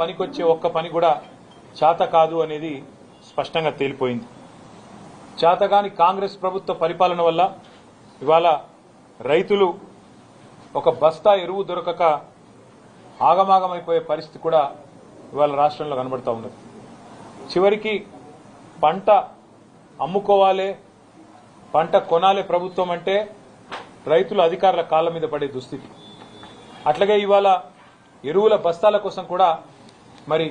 పనికొచ్చే ఒక్క పని కూడా చేత కాదు అనేది స్పష్టంగా తేలిపోయింది. చేతగాని కాంగ్రెస్ ప్రభుత్వ పరిపాలన వల్ల ఇవాళ రైతులు ఒక బస్తా ఎరువు దొరకక ఆగమాగమైపోయే పరిస్థితి కూడా ఇవాళ రాష్ట్రంలో కనబడతా ఉన్నది. చివరికి పంట అమ్ముకోవాలి, పంట కొనాలి ప్రభుత్వం అంటే రైతులు అధికారుల కాళ్ల మీద పడే దుస్థితి. అట్లాగే ఇవాళ ఎరువుల బస్తాల కోసం కూడా మరి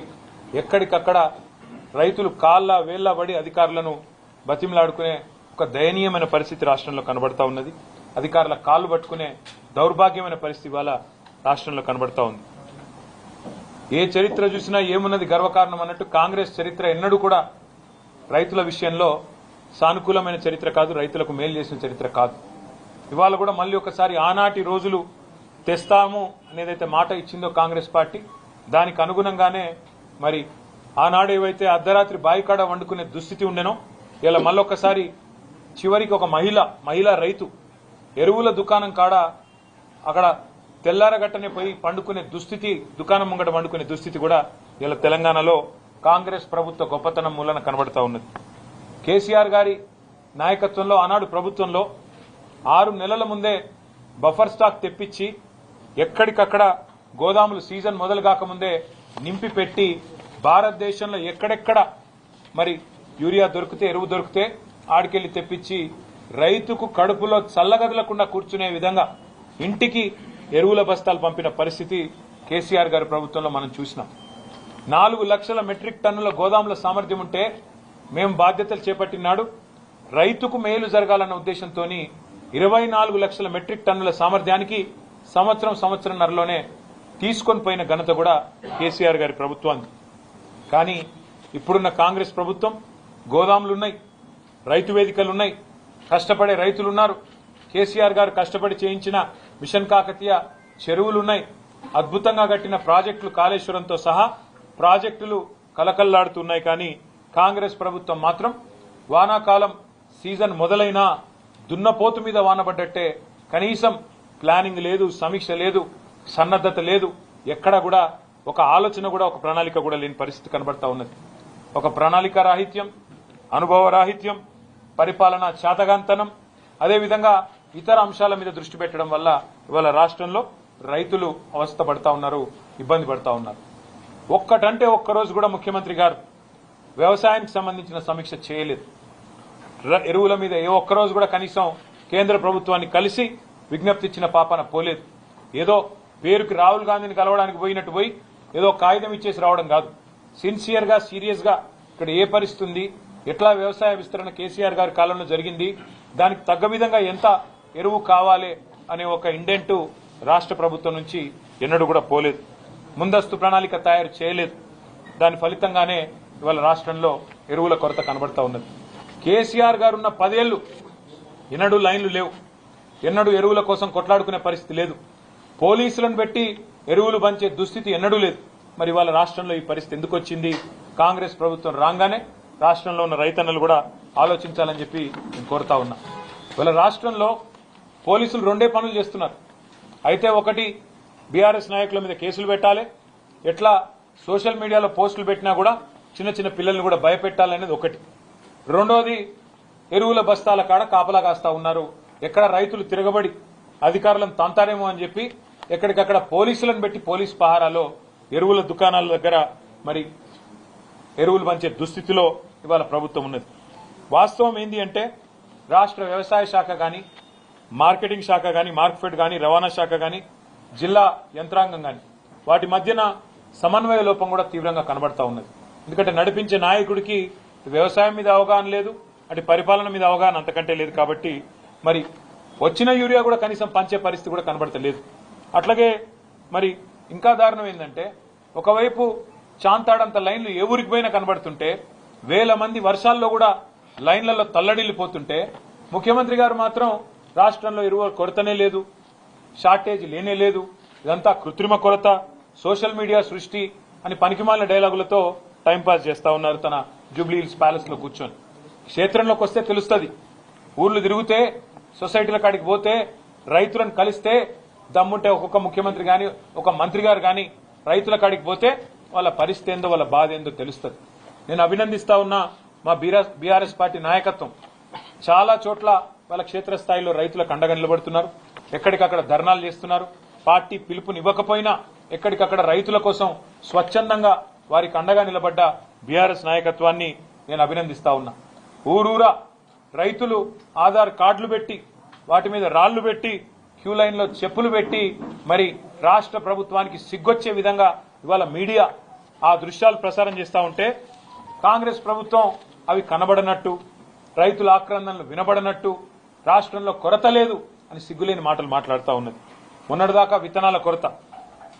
ఎక్కడికక్కడ రైతులు కాళ్ళ వేళ్ల పడి అధికారులను బతిమలాడుకునే ఒక దయనీయమైన పరిస్థితి రాష్ట్రంలో కనబడతా ఉన్నది. అధికారుల కాళ్లు పట్టుకునే దౌర్భాగ్యమైన పరిస్థితి ఇవాళ రాష్ట్రంలో కనబడతా ఉంది. ఏ చరిత్ర చూసినా ఏమున్నది గర్వకారణం అన్నట్టు కాంగ్రెస్ చరిత్ర ఎన్నడూ కూడా రైతుల విషయంలో సానుకూలమైన చరిత్ర కాదు, రైతులకు మేలు చేసిన చరిత్ర కాదు. ఇవాళ కూడా మళ్ళీ ఒకసారి ఆనాటి రోజులు తెస్తాము అనేదైతే మాట ఇచ్చిందో కాంగ్రెస్ పార్టీ, దానికి అనుగుణంగానే మరి ఆనాడు ఏవైతే అర్ధరాత్రి బాయికాడ వండుకునే దుస్థితి ఉండేనో ఇలా మళ్ళొక్కసారి చివరికి ఒక మహిళా రైతు ఎరువుల దుకాణం కాడ అక్కడ తెల్లారగట్టనే పోయి పండుకునే దుస్థితి, దుకాణం ముంగట వండుకునే దుస్థితి కూడా ఇలా తెలంగాణలో కాంగ్రెస్ ప్రభుత్వ గొప్పతనం మూలన కనబడతా ఉన్నది. కేసీఆర్ గారి నాయకత్వంలో ఆనాడు ప్రభుత్వంలో 6 నెలల ముందే బఫర్ స్టాక్ తెప్పించి ఎక్కడికక్కడ గోదాములు సీజన్ మొదలు కాకముందే నింపి పెట్టి భారతదేశంలో ఎక్కడెక్కడ మరి యూరియా దొరికితే, ఎరువు దొరికితే ఆడికెళ్లి తెప్పించి రైతుకు కడుపులో చల్లగదలకుండా కూర్చునే విధంగా ఇంటికి ఎరువుల బస్తాలు పంపిన పరిస్థితి కేసీఆర్ గారి ప్రభుత్వంలో మనం చూసినాం. 4 లక్షల మెట్రిక్ టన్నుల గోదాముల సామర్థ్యం ఉంటే మేము బాధ్యతలు చేపట్టినాడు రైతుకు మేలు జరగాలన్న ఉద్దేశంతో 24 లక్షల మెట్రిక్ టన్నుల సామర్థ్యానికి సంవత్సరంన్నరలోనే తీసుకొని పోయిన ఘనత కూడా కేసీఆర్ గారి ప్రభుత్వానికి. కానీ ఇప్పుడున్న కాంగ్రెస్ ప్రభుత్వం గోదాములున్నాయి, రైతు వేదికలున్నాయి, కష్టపడే రైతులున్నారు, కేసీఆర్ గారు కష్టపడి చేయించిన మిషన్ కాకతీయ చెరువులున్నాయి, అద్భుతంగా కట్టిన ప్రాజెక్టులు కాళేశ్వరంతో సహా ప్రాజెక్టులు కలకల్లాడుతున్నాయి. కానీ కాంగ్రెస్ ప్రభుత్వం మాత్రం వానాకాలం సీజన్ మొదలైనా దున్నపోతు మీద వానబడ్డట్టే కనీసం ప్లానింగ్ లేదు, సమీక్ష లేదు, సన్నద్దత లేదు, ఎక్కడ కూడా ఒక ఆలోచన కూడా, ఒక ప్రణాళిక కూడా లేని పరిస్థితి కనబడతా ఉన్నది. ఒక ప్రణాళిక రాహిత్యం, అనుభవ రాహిత్యం, పరిపాలన చాతగాంతనం, అదేవిధంగా ఇతర అంశాల మీద దృష్టి పెట్టడం వల్ల ఇవాళ రాష్ట్రంలో రైతులు అవస్థ పడతా ఉన్నారు, ఇబ్బంది పడతా ఉన్నారు. ఒక్కటంటే ఒక్కరోజు కూడా ముఖ్యమంత్రి గారు వ్యవసాయానికి సంబంధించిన సమీక్ష చేయలేదు. ఎరువుల మీద ఏ ఒక్కరోజు కూడా కనీసం కేంద్ర ప్రభుత్వాన్ని కలిసి విజ్ఞప్తి ఇచ్చిన పాపన పోలేదు. ఏదో పేరుకి రాహుల్ గాంధీని కలవడానికి పోయినట్టు పోయి ఏదో కాగితం ఇచ్చేసి రావడం కాదు. సిన్సియర్ గా, సీరియస్ గా ఇక్కడ ఏ పరిస్థితి ఉంది, ఎట్లా వ్యవసాయ విస్తరణ కేసీఆర్ గారి కాలంలో జరిగింది, దానికి తగ్గ విధంగా ఎంత ఎరువు కావాలి అనే ఒక ఇండెంట్ రాష్ట్ర ప్రభుత్వం నుంచి ఎన్నడూ కూడా పోలేదు. ముందస్తు ప్రణాళిక తయారు చేయలేదు. దాని ఫలితంగానే ఇవాళ రాష్ట్రంలో ఎరువుల కొరత కనబడతా ఉన్నది. కేసీఆర్ గారు ఉన్న 10 ఏళ్లు ఎన్నడూ లైన్లు లేవు, ఎన్నడూ ఎరువుల కోసం కొట్లాడుకునే పరిస్థితి లేదు, పోలీసులను పెట్టి ఎరువులు పంచే దుస్థితి ఎన్నడూ లేదు. మరి ఇవాళ రాష్ట్రంలో ఈ పరిస్థితి ఎందుకు వచ్చింది? కాంగ్రెస్ ప్రభుత్వం రాగానే రాష్ట్రంలో ఉన్న రైతన్నలు కూడా ఆలోచించాలని చెప్పి నేను కోరుతా ఉన్నా. ఇవాళ రాష్ట్రంలో పోలీసులు 2 పనులు చేస్తున్నారు. అయితే ఒకటి బీఆర్ఎస్ నాయకుల మీద కేసులు పెట్టాలి, ఎట్లా సోషల్ మీడియాలో పోస్టులు పెట్టినా కూడా చిన్న పిల్లల్ని కూడా భయపెట్టాలనేది ఒకటి. రెండోది ఎరువుల బస్తాల కాడ కాపలా కాస్తా ఉన్నారు. ఎక్కడ రైతులు తిరగబడి అధికారులను తంతారేమో అని చెప్పి ఎక్కడికక్కడ పోలీసులను పెట్టి పోలీస్ పహారాలో ఎరువుల దుకాణాల దగ్గర మరి ఎరువులు పంచే దుస్థితిలో ఇవాళ ప్రభుత్వం ఉన్నది. వాస్తవం ఏంది అంటే రాష్ట్ర వ్యవసాయ శాఖ కానీ, మార్కెటింగ్ శాఖ కానీ, మార్కెట్ కానీ, రవాణా శాఖ కానీ, జిల్లా యంత్రాంగం కానీ వాటి మధ్యన సమన్వయ లోపం కూడా తీవ్రంగా కనబడతా ఉన్నది. ఎందుకంటే నడిపించే నాయకుడికి వ్యవసాయం మీద అవగాహన లేదు, అటు పరిపాలన మీద అవగాహన అంతకంటే లేదు. కాబట్టి మరి వచ్చిన యూరియా కూడా కనీసం పంచే పరిస్థితి కూడా కనబడతలేదు. అట్లాగే మరి ఇంకా దారుణం ఏంటంటే ఒకవైపు చాంతాడంత లైన్లు ఏ ఊరికి పోయినా కనబడుతుంటే, వేల మంది వర్షాల్లో కూడా లైన్లలో తల్లడిల్లిపోతుంటే ముఖ్యమంత్రి గారు మాత్రం రాష్ట్రంలో ఎరువుల కొరతనే లేదు, షార్టేజ్ లేనే లేదు, ఇదంతా కృత్రిమ కొరత, సోషల్ మీడియా సృష్టి అని పనికిమాలిన డైలాగులతో టైంపాస్ చేస్తా ఉన్నారు తన జూబ్లీ హిల్స్ ప్యాలెస్ లో కూర్చొని. క్షేత్రంలోకి వస్తే తెలుస్తుంది, ఊర్లు తిరిగితే, సొసైటీల కాడికి పోతే, రైతులను కలిస్తే, దమ్ముంటే ఒక్కొక్క ముఖ్యమంత్రి గాని, ఒక మంత్రి గారు గాని రైతుల కాడికి పోతే వాళ్ళ పరిస్థితి ఏందో వాళ్ళ బాధ ఏందో తెలుస్తుంది. నేను అభినందిస్తా ఉన్నా మా బీఆర్ఎస్ పార్టీ నాయకత్వం చాలా చోట్ల వాళ్ళ క్షేత్రస్థాయిలో రైతులకు అండగా నిలబడుతున్నారు. ఎక్కడికక్కడ ధర్నాలు చేస్తున్నారు. పార్టీ పిలుపునివ్వకపోయినా ఎక్కడికక్కడ రైతుల కోసం స్వచ్ఛందంగా వారికి అండగా నిలబడ్డ బీఆర్ఎస్ నాయకత్వాన్ని నేను అభినందిస్తా ఉన్నా. ఊరూరా రైతులు ఆధార్ కార్డులు పెట్టి వాటి మీద రాళ్లు పెట్టి క్యూ లైన్లో చెప్పులు పెట్టి మరి రాష్ట్ర ప్రభుత్వానికి సిగ్గొచ్చే విధంగా ఇవాళ మీడియా ఆ దృశ్యాలు ప్రసారం చేస్తూ ఉంటే కాంగ్రెస్ ప్రభుత్వం అవి కనబడనట్టు, రైతుల ఆక్రందనలు వినబడనట్టు, రాష్ట్రంలో కొరత లేదు అని సిగ్గులేని మాటలు మాట్లాడుతూ ఉన్నది. మొన్నటిదాకా విత్తనాల కొరత,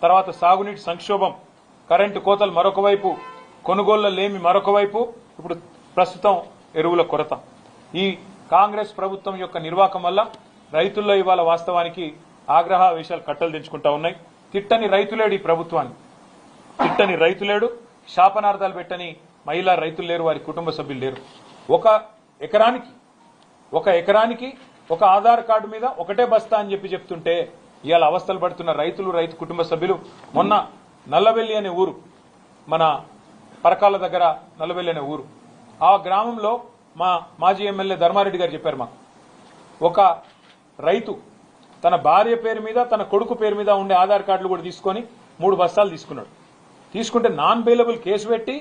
తర్వాత సాగునీటి సంక్షోభం, కరెంటు కోతలు మరొక వైపు, కొనుగోళ్ల లేమి మరొక వైపు, ఇప్పుడు ప్రస్తుతం ఎరువుల కొరత. ఈ కాంగ్రెస్ ప్రభుత్వం యొక్క నిర్వాహకం వల్ల రైతుల్లో ఇవాళ వాస్తవానికి ఆగ్రహావేశాలు కట్టలు తెంచుకుంటా ఉన్నాయి. తిట్టని రైతులేడు ఈ ప్రభుత్వాన్ని, తిట్టని రైతులేడు, శాపనార్థాలు పెట్టని మహిళా రైతులు లేరు, వారి కుటుంబ సభ్యులు లేరు. ఒక ఎకరానికి ఒక ఆధార్ కార్డు మీద ఒకటే బస్తా అని చెప్తుంటే ఇవాళ అవస్థలు పడుతున్న రైతులు, రైతు కుటుంబ సభ్యులు. మొన్న నల్లవెల్లి అనే ఊరు, మన పరకాల దగ్గర నల్లవెల్లి అనే ఊరు, ఆ గ్రామంలో మా మాజీ ఎమ్మెల్యే ధర్మారెడ్డి గారు చెప్పారు మాకు, ఒక రైతు తన భార్య పేరు మీద తన కొడుకు పేరు మీద ఉండే ఆధార్ కార్డులు కూడా తీసుకొని 3 బస్తాలు తీసుకున్నాడు. తీసుకుంటే నాన్ బెయిలబుల్ కేసు పెట్టి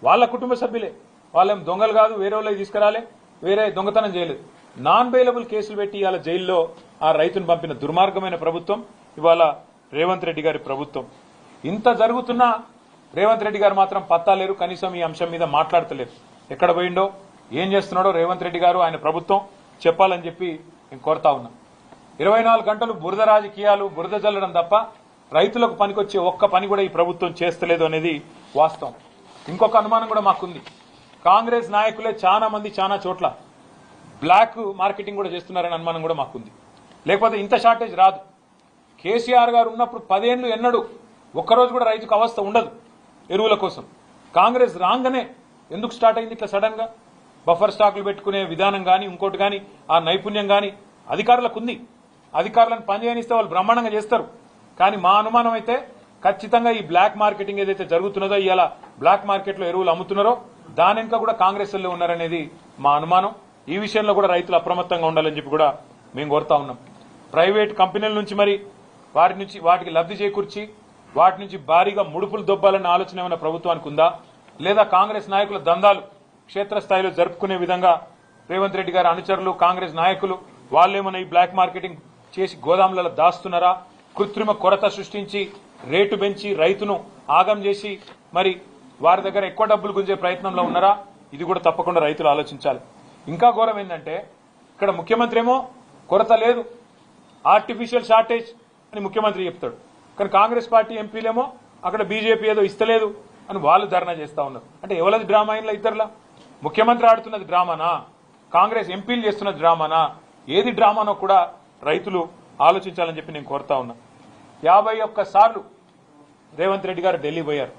వాళ్ళ కుటుంబ సభ్యులే, వాళ్ళేం దొంగలు కాదు, వేరే వాళ్ళకి తీసుకురాలే, వేరే దొంగతనం చేయలేదు, నాన్ బెయిలబుల్ కేసులు పెట్టి ఇవాళ జైల్లో ఆ రైతును పంపిన దుర్మార్గమైన ప్రభుత్వం ఇవాళ రేవంత్ రెడ్డి గారి ప్రభుత్వం. ఇంత జరుగుతున్నా రేవంత్ రెడ్డి గారు మాత్రం పత్తా లేరు, కనీసం ఈ అంశం మీద మాట్లాడతలేరు. ఎక్కడ పోయిండో, ఏం చేస్తున్నాడో రేవంత్ రెడ్డి గారు, ఆయన ప్రభుత్వం చెప్పాలని చెప్పి నేను కోరుతా ఉన్నా. 24 గంటలు బురద రాజకీయాలు, బురద జల్లడం తప్ప రైతులకు పనికొచ్చే ఒక్క పని కూడా ఈ ప్రభుత్వం చేస్తలేదు అనేది వాస్తవం. ఇంకొక అనుమానం కూడా మాకుంది, కాంగ్రెస్ నాయకులే చాలా మంది చాలా చోట్ల బ్లాక్ మార్కెటింగ్ కూడా చేస్తున్నారనే అనుమానం కూడా మాకుంది. లేకపోతే ఇంత షార్టేజ్ రాదు. కేసీఆర్ గారు ఉన్నప్పుడు 10 ఏళ్లు ఎన్నడూ ఒక్కరోజు కూడా రైతుకు అవస్థ ఉండదు ఎరువుల కోసం. కాంగ్రెస్ రాగానే ఎందుకు స్టార్ట్ అయింది ఇట్లా సడన్ గా? బఫర్ స్టాకులు పెట్టుకునే విధానం కానీ ఇంకోటి కానీ ఆ నైపుణ్యం కానీ అధికారులకు ఉంది. అధికారులను పనిచేయనిస్తే వాళ్ళు బ్రహ్మాండంగా చేస్తారు. కానీ మా అనుమానం అయితే ఖచ్చితంగా ఈ బ్లాక్ మార్కెటింగ్ ఏదైతే జరుగుతున్నదో, ఇవాళ బ్లాక్ మార్కెట్ లో ఎరువులు అమ్ముతున్నారో దాని వెనుక కూడా కాంగ్రెస్ లో ఉన్నారనేది మా అనుమానం. ఈ విషయంలో కూడా రైతులు అప్రమత్తంగా ఉండాలని చెప్పి కూడా మేము కోరుతా ఉన్నాం. ప్రైవేట్ కంపెనీల నుంచి మరి వాటికి లబ్ధి చేకూర్చి వాటి నుంచి భారీగా ముడుపులు దొబ్బాలన్న ఆలోచన ఏమైనా ప్రభుత్వానికి ఉందా? లేదా కాంగ్రెస్ నాయకుల దందాలు క్షేత్రస్థాయిలో జరుపుకునే విధంగా రేవంత్ రెడ్డి గారి అనుచరులు, కాంగ్రెస్ నాయకులు వాళ్ళేమైనా ఈ బ్లాక్ మార్కెటింగ్ చేసి గోదాములలో దాస్తున్నారా? కృత్రిమ కొరత సృష్టించి రేటు పెంచి రైతును ఆగం చేసి మరి వారి దగ్గర ఎక్కువ డబ్బులు గుంజే ప్రయత్నంలో ఉన్నారా? ఇది కూడా తప్పకుండా రైతులు ఆలోచించాలి. ఇంకా ఘోరం ఏంటంటే, ఇక్కడ ముఖ్యమంత్రి ఏమో కొరత లేదు, ఆర్టిఫిషియల్ షార్టేజ్ అని ముఖ్యమంత్రి చెప్తాడు. కానీ కాంగ్రెస్ పార్టీ ఎంపీలేమో అక్కడ బీజేపీ ఏదో ఇస్తలేదు అని వాళ్ళు ధర్నా చేస్తా ఉన్నారు. అంటే ఎవరిది డ్రామా అయినా ఇద్దరులా? ముఖ్యమంత్రి ఆడుతున్నది డ్రామానా? కాంగ్రెస్ ఎంపీలు చేస్తున్నది డ్రామానా? ఏది డ్రామానో కూడా రైతులు ఆలోచించాలని చెప్పి నేను కోరుతా ఉన్నా. 51 సార్లు రేవంత్ రెడ్డి గారు ఢిల్లీ పోయారు.